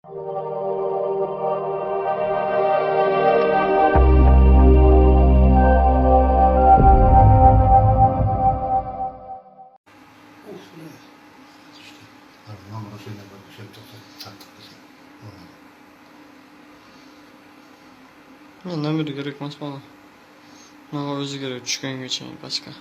Menden biri gerekmez bana. Bana özü gerek düşken geçeyim başka.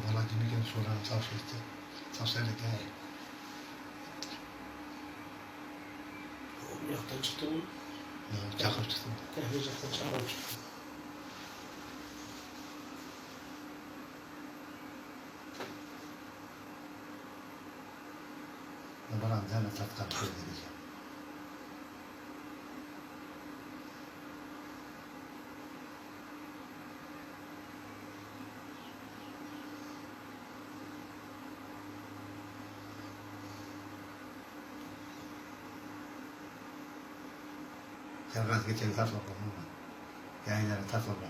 Bana dinleyen sonra tavsiye etti. O yaktan çıktı mı? Çakır çıktı. Tehlikeli çağırıp çıktı. Bana zahmet tatkan şey dedi. Serhat geçen tas oldu mu? Yayınları tas oldu.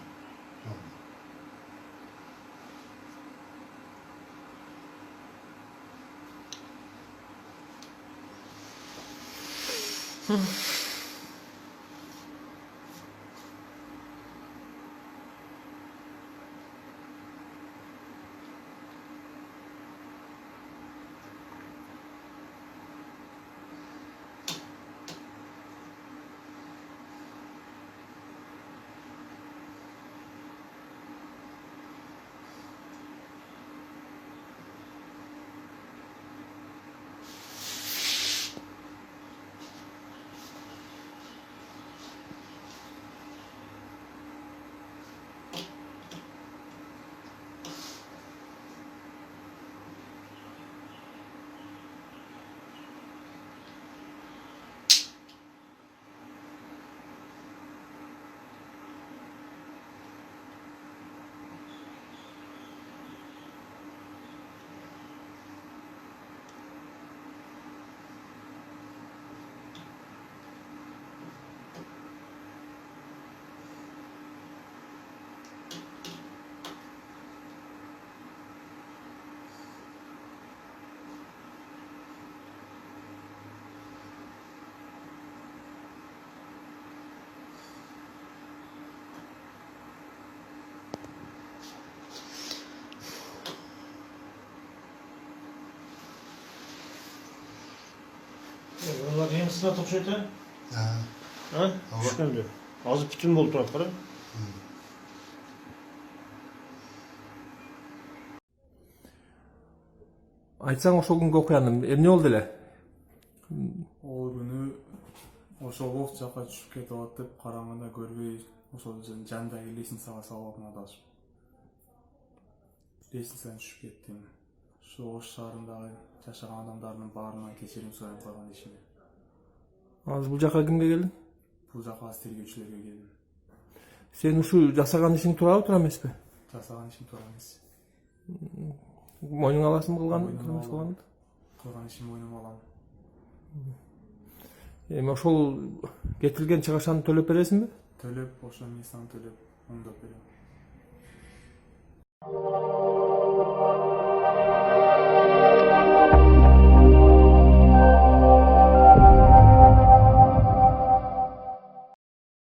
Onlar yanısına topşuydu. Ha? Düşken diyor. Ağzı bütün bol tarafları. Айтсаң ошол күнгү окуяны эмне болду эле? Ол күнү ошол оқ жака түшүп кетип атып караңгыда көрбөй ошол жандагы лестницага салып алып адашып. Лестницадан түшүп кеттим. Ушу Ош шаарындагы жашаган адамдардын баарынан кечирим сурап койгон ишине. Азыр бул жака кимге келдиң? Бул жака тергөөчүлөргө келдим. Сен ушу жасаган ишиң туурабы эмеспи? Жасаган ишим туура эмес. Мойнуңа аласыңбы кылган? Кылган ишим мойнума алам. Эми ошол кетирилген чыгашаны төлөп бересиңби? Төлөп, ошо мисаны төлөп, оңдоп берем.